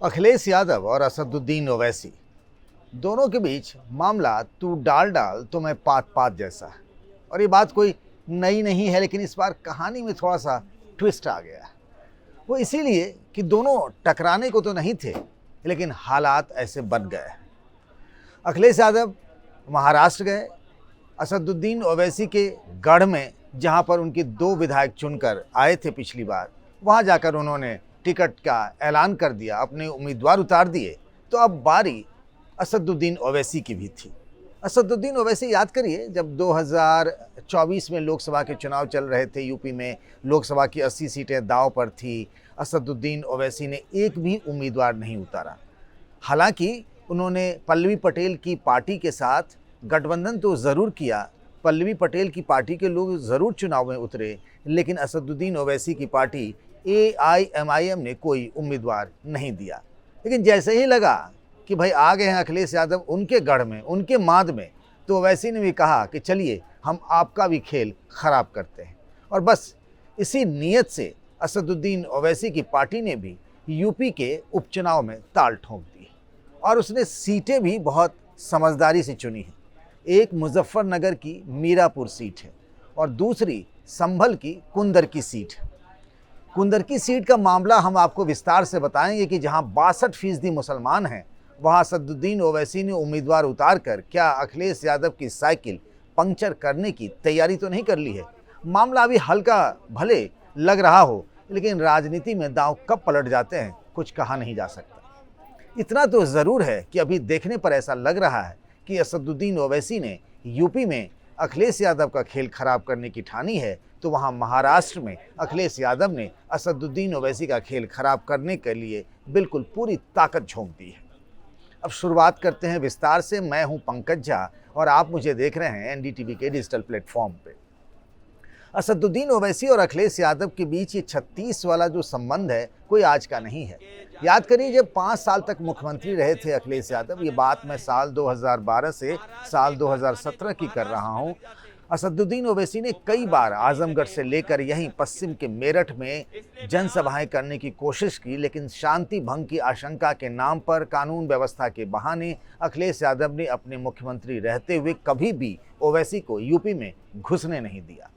अखिलेश यादव और असदुद्दीन ओवैसी दोनों के बीच मामला तू डाल डाल तो मैं पात पात जैसा है। और ये बात कोई नई नहीं है, लेकिन इस बार कहानी में थोड़ा सा ट्विस्ट आ गया। वो इसीलिए कि दोनों टकराने को तो नहीं थे, लेकिन हालात ऐसे बन गए। अखिलेश यादव महाराष्ट्र गए, असदुद्दीन ओवैसी के गढ़ में जहां पर उनके 2 विधायक चुनकर आए थे पिछली बार, वहां जाकर उन्होंने टिकट का ऐलान कर दिया, अपने उम्मीदवार उतार दिए। तो अब बारी असदुद्दीन ओवैसी की भी थी। असदुद्दीन ओवैसी, याद करिए, जब 2024 में लोकसभा के चुनाव चल रहे थे, यूपी में लोकसभा की 80 सीटें दांव पर थी, असदुद्दीन ओवैसी ने एक भी उम्मीदवार नहीं उतारा। हालांकि उन्होंने पल्लवी पटेल की पार्टी के साथ गठबंधन तो ज़रूर किया, पल्लवी पटेल की पार्टी के लोग ज़रूर चुनाव में उतरे, लेकिन असदुद्दीन ओवैसी की पार्टी AIMIM ने कोई उम्मीदवार नहीं दिया। लेकिन जैसे ही लगा कि भाई आ गए हैं अखिलेश यादव उनके गढ़ में, उनके माद में, तो ओवैसी ने भी कहा कि चलिए हम आपका भी खेल ख़राब करते हैं। और बस इसी नीयत से असदुद्दीन ओवैसी की पार्टी ने भी यूपी के उपचुनाव में ताल ठोंक दी और उसने सीटें भी बहुत समझदारी से चुनी हैं। एक मुजफ्फरनगर की मीरापुर सीट है और दूसरी संभल की कुंदर की सीट है। कुंदर की सीट का मामला हम आपको विस्तार से बताएंगे कि जहां 62% मुसलमान हैं, वहां असदुद्दीन ओवैसी ने उम्मीदवार उतार कर क्या अखिलेश यादव की साइकिल पंक्चर करने की तैयारी तो नहीं कर ली है। मामला अभी हल्का भले लग रहा हो, लेकिन राजनीति में दांव कब पलट जाते हैं कुछ कहा नहीं जा सकता। इतना तो ज़रूर है कि अभी देखने पर ऐसा लग रहा है कि असदुद्दीन ओवैसी ने यूपी में अखिलेश यादव का खेल खराब करने की ठानी है, तो वहां महाराष्ट्र में अखिलेश यादव ने असदुद्दीन ओवैसी का खेल खराब करने के लिए बिल्कुल पूरी ताकत झोंक दी है। अब शुरुआत करते हैं विस्तार से। मैं हूं पंकज झा और आप मुझे देख रहे हैं NDTV के डिजिटल प्लेटफॉर्म पे। असदुद्दीन ओवैसी और अखिलेश यादव के बीच ये 36 वाला जो संबंध है कोई आज का नहीं है। याद करिए, जब 5 साल तक मुख्यमंत्री रहे थे अखिलेश यादव, ये बात मैं साल 2012 से साल 2017 की कर रहा हूँ, असदुद्दीन ओवैसी ने कई बार आजमगढ़ से लेकर यहीं पश्चिम के मेरठ में जनसभाएं करने की कोशिश की, लेकिन शांति भंग की आशंका के नाम पर, कानून व्यवस्था के बहाने अखिलेश यादव ने अपने मुख्यमंत्री रहते हुए कभी भी ओवैसी को यूपी में घुसने नहीं दिया।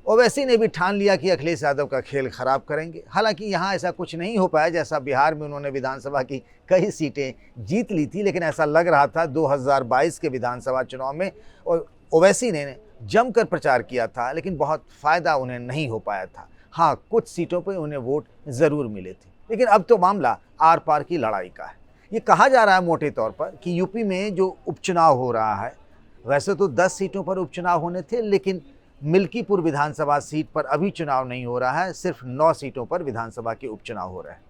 ओवैसी ने भी ठान लिया कि अखिलेश यादव का खेल खराब करेंगे। हालांकि यहाँ ऐसा कुछ नहीं हो पाया, जैसा बिहार में उन्होंने विधानसभा की कई सीटें जीत ली थी, लेकिन ऐसा लग रहा था 2022 के विधानसभा चुनाव में ओवैसी ने जमकर प्रचार किया था, लेकिन बहुत फ़ायदा उन्हें नहीं हो पाया था। हाँ, कुछ सीटों पर उन्हें वोट ज़रूर मिले थे, लेकिन अब तो मामला आर पार की लड़ाई का है। ये कहा जा रहा है मोटे तौर पर कि यूपी में जो उपचुनाव हो रहा है, वैसे तो 10 सीटों पर उपचुनाव होने थे, लेकिन मिल्कीपुर विधानसभा सीट पर अभी चुनाव नहीं हो रहा है, सिर्फ 9 सीटों पर विधानसभा के उपचुनाव हो रहे हैं।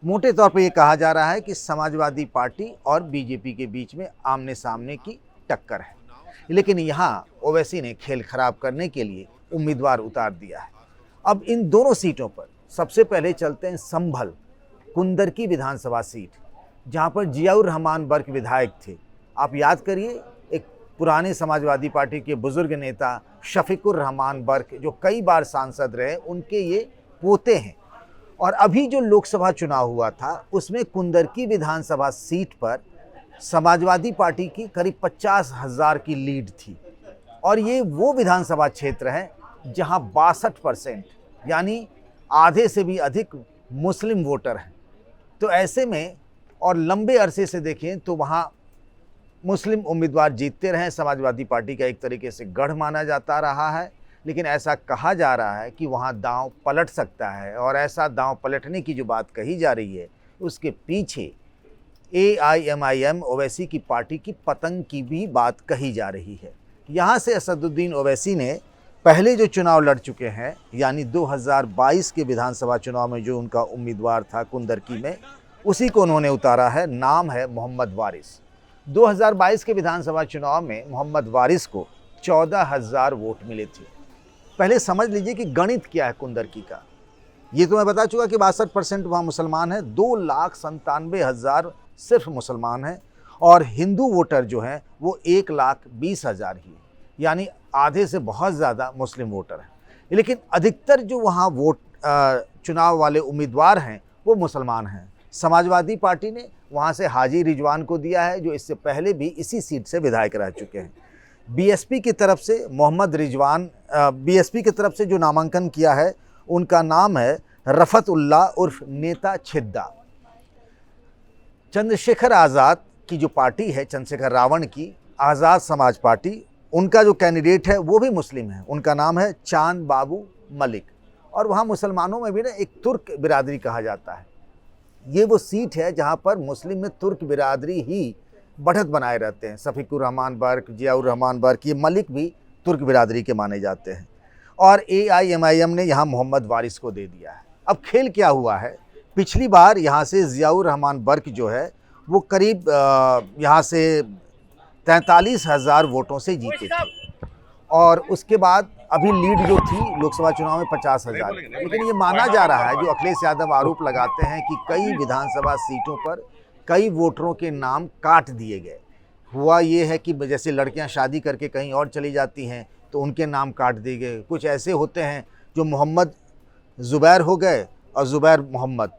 मोटे तौर पर यह कहा जा रहा है कि समाजवादी पार्टी और बीजेपी के बीच में आमने सामने की टक्कर है, लेकिन यहाँ ओवैसी ने खेल खराब करने के लिए उम्मीदवार उतार दिया है। अब इन दोनों सीटों पर सबसे पहले चलते हैं संभल कुंदर की विधानसभा सीट, जहाँ पर जियाउर रहमान बर्क विधायक थे। आप याद करिए, एक पुराने समाजवादी पार्टी के बुजुर्ग नेता शफीकुर रहमान बर्क, जो कई बार सांसद रहे, उनके ये पोते हैं। और अभी जो लोकसभा चुनाव हुआ था उसमें कुंदर की विधानसभा सीट पर समाजवादी पार्टी की करीब 50,000 की लीड थी, और ये वो विधानसभा क्षेत्र है जहां 62% यानी आधे से भी अधिक मुस्लिम वोटर हैं। तो ऐसे में और लंबे अरसे से देखें तो वहां मुस्लिम उम्मीदवार जीतते रहे। समाजवादी पार्टी का एक तरीके से गढ़ माना जाता रहा है, लेकिन ऐसा कहा जा रहा है कि वहां दांव पलट सकता है, और ऐसा दांव पलटने की जो बात कही जा रही है उसके पीछे AIMIM ओवैसी की पार्टी की पतंग की भी बात कही जा रही है। यहाँ से असदुद्दीन ओवैसी ने पहले जो चुनाव लड़ चुके हैं, यानी 2022 के विधानसभा चुनाव में जो उनका उम्मीदवार था कुंदरकी में, उसी को उन्होंने उतारा है। नाम है मोहम्मद वारिस। 2022 के विधानसभा चुनाव में मोहम्मद वारिस को 14,000 वोट मिले थे। पहले समझ लीजिए कि गणित क्या है कुंदरकी का। ये तो मैं बता चुका कि 62% वहाँ मुसलमान हैं, 2,97,000 सिर्फ मुसलमान हैं, और हिंदू वोटर जो हैं वो 1,20,000 ही, यानी आधे से बहुत ज़्यादा मुस्लिम वोटर हैं। लेकिन अधिकतर जो वहाँ वोट चुनाव वाले उम्मीदवार हैं वो मुसलमान हैं। समाजवादी पार्टी ने वहाँ से हाजी रिजवान को दिया है, जो इससे पहले भी इसी सीट से विधायक रह चुके हैं। बीएसपी की तरफ से मोहम्मद रिजवान, बीएसपी की तरफ से जो नामांकन किया है उनका नाम है रफतुल्लाह उर्फ नेता छिद्दा। चंद्रशेखर आज़ाद की जो पार्टी है, चंद्रशेखर रावण की आज़ाद समाज पार्टी, उनका जो कैंडिडेट है वो भी मुस्लिम है, उनका नाम है चांद बाबू मलिक। और वहाँ मुसलमानों में भी ना एक तुर्क बिरादरी कहा जाता है। ये वो सीट है जहाँ पर मुस्लिम में तुर्क बिरादरी ही बढ़त बनाए रहते हैं। सफ़ीकुर रहमान बर्क, जियाउर रहमान बर्क, ये मलिक भी तुर्क बिरादरी के माने जाते हैं। और AIMIM ने यहाँ मोहम्मद वारिस को दे दिया है। अब खेल क्या हुआ है, पिछली बार यहाँ से जियाउर रहमान बर्क जो है वो करीब यहाँ से 43,000 वोटों से जीते थे, और उसके बाद अभी लीड जो थी लोकसभा चुनाव में 50,000। लेकिन ये माना जा रहा है, जो अखिलेश यादव आरोप लगाते हैं कि कई विधानसभा सीटों पर कई वोटरों के नाम काट दिए गए। हुआ ये है कि जैसे लड़कियां शादी करके कहीं और चली जाती हैं तो उनके नाम काट दिए गए। कुछ ऐसे होते हैं जो मोहम्मद ज़ुबैर हो गए और ज़ुबैर मोहम्मद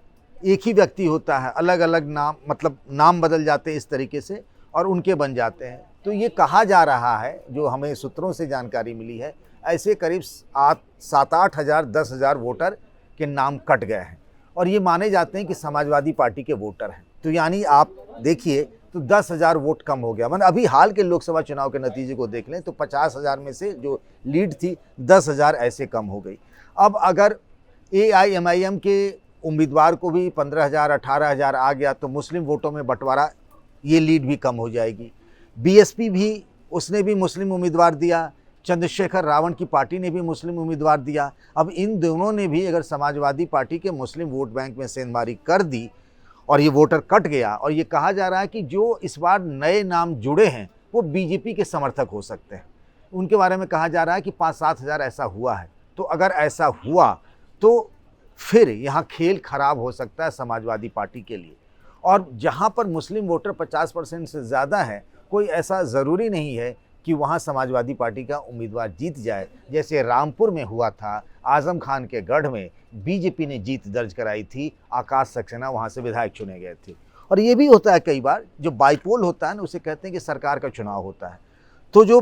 एक ही व्यक्ति होता है, अलग अलग नाम, मतलब नाम बदल जाते हैं इस तरीके से और उनके बन जाते हैं। तो ये कहा जा रहा है, जो हमें सूत्रों से जानकारी मिली है, ऐसे करीब 7-8 हज़ार 10,000 वोटर के नाम कट गए हैं और ये माने जाते हैं कि समाजवादी पार्टी के वोटर हैं। तो यानी आप देखिए तो 10,000 वोट कम हो गया। मतलब अभी हाल के लोकसभा चुनाव के नतीजे को देख लें तो 50,000 में से जो लीड थी 10,000 ऐसे कम हो गई। अब अगर AIMIM के उम्मीदवार को भी 15,000 18,000 आ गया तो मुस्लिम वोटों में बंटवारा, ये लीड भी कम हो जाएगी। BSP भी, उसने भी मुस्लिम उम्मीदवार दिया, चंद्रशेखर रावण की पार्टी ने भी मुस्लिम उम्मीदवार दिया। अब इन दोनों ने भी अगर समाजवादी पार्टी के मुस्लिम वोट बैंक में सेंधमारी कर दी और ये वोटर कट गया, और ये कहा जा रहा है कि जो इस बार नए नाम जुड़े हैं वो BJP के समर्थक हो सकते हैं। उनके बारे में कहा जा रहा है कि 5-7 हज़ार ऐसा हुआ है। तो अगर ऐसा हुआ तो फिर यहाँ खेल खराब हो सकता है समाजवादी पार्टी के लिए। और जहाँ पर मुस्लिम वोटर 50% से ज़्यादा है, कोई ऐसा ज़रूरी नहीं है कि वहाँ समाजवादी पार्टी का उम्मीदवार जीत जाए। जैसे रामपुर में हुआ था, आज़म खान के गढ़ में BJP ने जीत दर्ज कराई थी, आकाश सक्सेना वहाँ से विधायक चुने गए थे। और ये भी होता है कई बार, जो बाईपोल होता है ना, उसे कहते हैं कि सरकार का चुनाव होता है। तो जो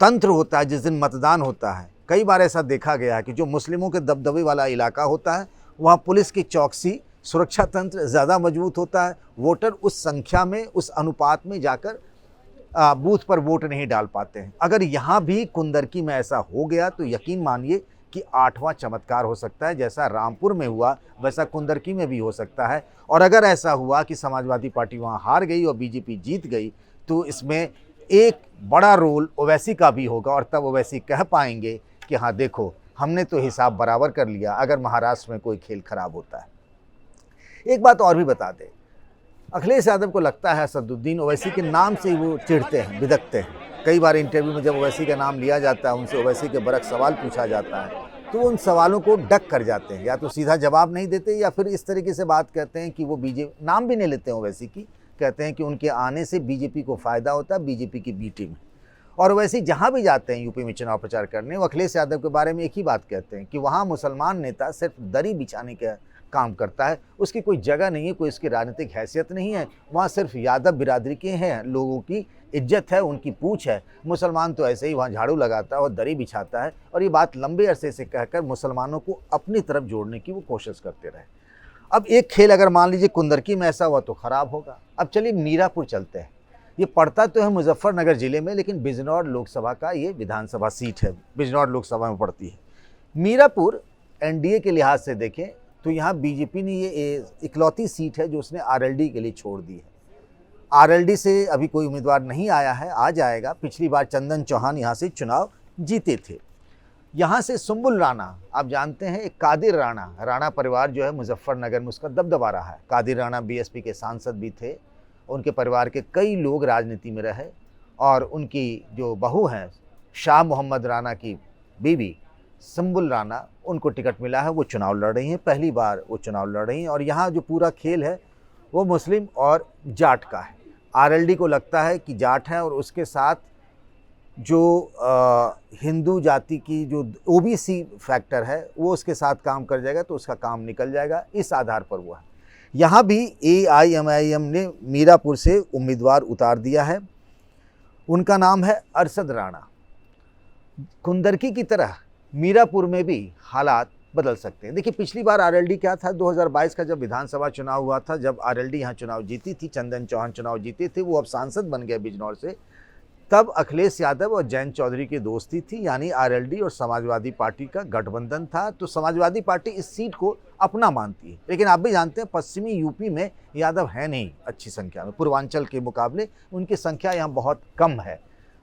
तंत्र होता है, जिस दिन मतदान होता है, कई बार ऐसा देखा गया है कि जो मुस्लिमों के दबदबे वाला इलाका होता है वहाँ पुलिस की चौकसी, सुरक्षा तंत्र ज़्यादा मजबूत होता है। वोटर उस संख्या में, उस अनुपात में जाकर बूथ पर वोट नहीं डाल पाते हैं। अगर यहाँ भी कुंदरकी में ऐसा हो गया तो यकीन मानिए कि 8वां चमत्कार हो सकता है। जैसा रामपुर में हुआ वैसा कुंदरकी में भी हो सकता है। और अगर ऐसा हुआ कि समाजवादी पार्टी वहाँ हार गई और BJP जीत गई तो इसमें एक बड़ा रोल ओवैसी का भी होगा, और तब ओवैसी कह पाएंगे कि हाँ देखो, हमने तो हिसाब बराबर कर लिया अगर महाराष्ट्र में कोई खेल खराब होता है। एक बात और भी बता दें, अखिलेश यादव को लगता है असदुद्दीन ओवैसी के नाम से वो चिढ़ते हैं, बिदकते हैं। कई बार इंटरव्यू में जब ओवैसी का नाम लिया जाता है, उनसे ओवैसी के बरक सवाल पूछा जाता है तो उन सवालों को डक कर जाते हैं, या तो सीधा जवाब नहीं देते या फिर इस तरीके से बात करते हैं कि वो BJP, नाम भी नहीं लेते हैं ओवैसी की, कहते हैं कि उनके आने से BJP को फ़ायदा होता है, BJP की B टीम। और वैसे जहाँ भी जाते हैं यूपी में चुनाव प्रचार करने, वो अखिलेश यादव के बारे में एक ही बात कहते हैं कि वहाँ मुसलमान नेता सिर्फ दरी बिछाने का काम करता है, उसकी कोई जगह नहीं है, कोई उसकी राजनीतिक हैसियत नहीं है। वहाँ सिर्फ यादव बिरादरी के हैं लोगों की इज्जत है, उनकी पूछ है। मुसलमान तो ऐसे ही वहाँ झाड़ू लगाता है और दरी बिछाता है। और ये बात लंबे अरसे से कहकर मुसलमानों को अपनी तरफ जोड़ने की वो कोशिश करते रहे। अब एक खेल अगर मान लीजिए कुंदरकी में ऐसा हुआ तो ख़राब होगा। अब चलिए मीरापुर चलते हैं। ये पड़ता तो है मुजफ्फरनगर ज़िले में, लेकिन बिजनौर लोकसभा का ये विधानसभा सीट है, बिजनौर लोकसभा में पड़ती है। मीरापुर NDA के लिहाज से देखें तो यहाँ BJP ने ये इकलौती सीट है जो उसने RLD के लिए छोड़ दी है। RLD से अभी कोई उम्मीदवार नहीं आया है, आ जाएगा। पिछली बार चंदन चौहान यहाँ से चुनाव जीते थे। यहाँ से सुम्बुल राणा, आप जानते हैं, एक कादिर राणा परिवार जो है मुजफ्फरनगर में उसका दबदबा रहा है। कादिर राणा BSP के सांसद भी थे, उनके परिवार के कई लोग राजनीति में रहे, और उनकी जो बहू हैं शाह मोहम्मद राणा की बीवी सुम्बुल राणा, उनको टिकट मिला है, वो चुनाव लड़ रही हैं, पहली बार वो चुनाव लड़ रही हैं। और यहाँ जो पूरा खेल है वो मुस्लिम और जाट का है। RLD को लगता है कि जाट है और उसके साथ जो हिंदू जाति की जो OBC फैक्टर है वो उसके साथ काम कर जाएगा तो उसका काम निकल जाएगा, इस आधार पर वो है। यहाँ भी AIMIM ने मीरापुर से उम्मीदवार उतार दिया है। उनका नाम है अरशद राणा। कुंदरकी की तरह मीरापुर में भी हालात बदल सकते हैं। देखिए, पिछली बार RLD क्या था, 2022 का जब विधानसभा चुनाव हुआ था, जब RLD यहाँ चुनाव जीती थी, चंदन चौहान चुनाव जीते थे, वो अब सांसद बन गए बिजनौर से। तब अखिलेश यादव और जयंत चौधरी की दोस्ती थी, यानी RLD और समाजवादी पार्टी का गठबंधन था। तो समाजवादी पार्टी इस सीट को अपना मानती है। लेकिन आप भी जानते हैं, पश्चिमी यूपी में यादव है नहीं अच्छी संख्या में, पूर्वांचल के मुकाबले उनकी संख्या यहाँ बहुत कम है।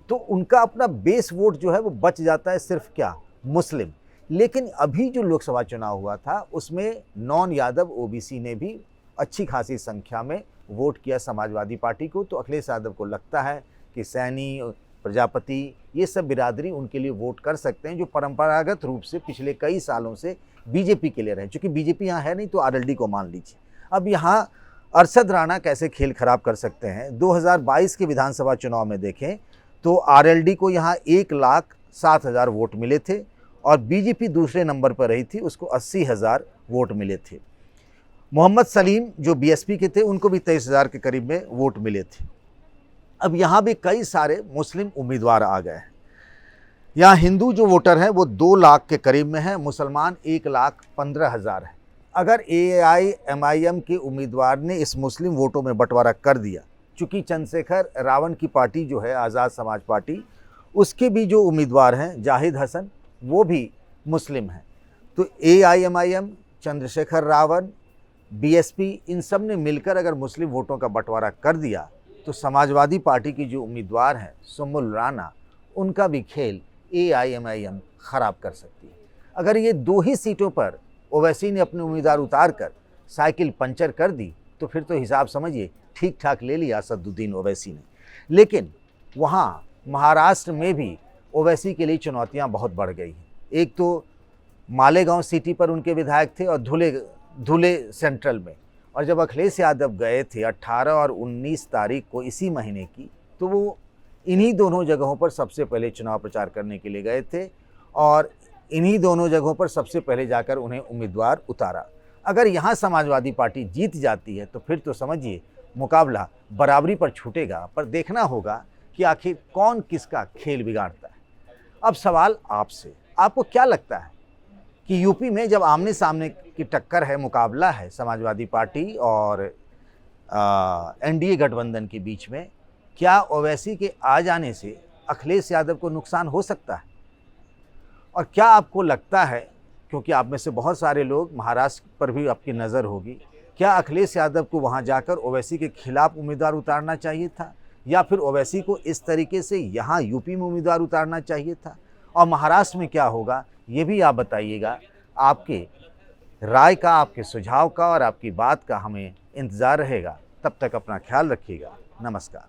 तो उनका अपना बेस वोट जो है वो बच जाता है सिर्फ क्या, मुस्लिम। लेकिन अभी जो लोकसभा चुनाव हुआ था उसमें नॉन यादव OBC ने भी अच्छी खासी संख्या में वोट किया समाजवादी पार्टी को। तो अखिलेश यादव को लगता है कि सैनी, प्रजापति, ये सब बिरादरी उनके लिए वोट कर सकते हैं, जो परंपरागत रूप से पिछले कई सालों से बीजेपी के लिए रहे। चूँकि बीजेपी यहाँ है नहीं तो RLD को मान लीजिए। अब यहाँ अरशद राणा कैसे खेल खराब कर सकते हैं। 2022 के विधानसभा चुनाव में देखें तो RLD को यहाँ 1,07,000 वोट मिले थे और बीजेपी दूसरे नंबर पर रही थी, उसको 80,000 वोट मिले थे। मोहम्मद सलीम जो BSP के थे उनको भी 23,000 के करीब में वोट मिले थे। अब यहाँ भी कई सारे मुस्लिम उम्मीदवार आ गए हैं। यहाँ हिंदू जो वोटर हैं वो 2 लाख के करीब में है, मुसलमान 1,15,000 है। अगर AIMIM के उम्मीदवार ने इस मुस्लिम वोटों में बंटवारा कर दिया, चूँकि चंद्रशेखर रावण की पार्टी जो है आज़ाद समाज पार्टी, उसके भी जो उम्मीदवार हैं जाहिद हसन, वो भी मुस्लिम हैं। तो AIMIM, चंद्रशेखर रावण, BSP, इन सब ने मिलकर अगर मुस्लिम वोटों का बंटवारा कर दिया तो समाजवादी पार्टी की जो उम्मीदवार हैं सुमुल राना, उनका भी खेल AIMIM ख़राब कर सकती है। अगर ये 2 ही सीटों पर ओवैसी ने अपने उम्मीदवार उतार कर साइकिल पंचर कर दी तो फिर तो हिसाब समझिए ठीक ठाक ले लिया असदुद्दीन ओवैसी ने। लेकिन वहाँ महाराष्ट्र में भी ओवैसी के लिए चुनौतियाँ बहुत बढ़ गई हैं। एक तो मालेगांव सिटी पर उनके विधायक थे और धुले सेंट्रल में। और जब अखिलेश यादव गए थे 18 और 19 तारीख को इसी महीने की, तो वो इन्हीं दोनों जगहों पर सबसे पहले चुनाव प्रचार करने के लिए गए थे और इन्हीं दोनों जगहों पर सबसे पहले जाकर उन्हें उम्मीदवार उतारा। अगर यहाँ समाजवादी पार्टी जीत जाती है तो फिर तो समझिए मुकाबला बराबरी पर छूटेगा। पर देखना होगा कि आखिर कौन किसका खेल बिगाड़ता है। अब सवाल आपसे, आपको क्या लगता है कि यूपी में जब आमने सामने की टक्कर है, मुकाबला है समाजवादी पार्टी और NDA गठबंधन के बीच में, क्या ओवैसी के आ जाने से अखिलेश यादव को नुकसान हो सकता है? और क्या आपको लगता है, क्योंकि आप में से बहुत सारे लोग महाराष्ट्र पर भी आपकी नज़र होगी, क्या अखिलेश यादव को वहां जाकर ओवैसी के खिलाफ उम्मीदवार उतारना चाहिए था, या फिर ओवैसी को इस तरीके से यहाँ यूपी में उम्मीदवार उतारना चाहिए था? और महाराष्ट्र में क्या होगा ये भी आप बताइएगा। आपके राय का, आपके सुझाव का और आपकी बात का हमें इंतज़ार रहेगा। तब तक अपना ख्याल रखिएगा। नमस्कार।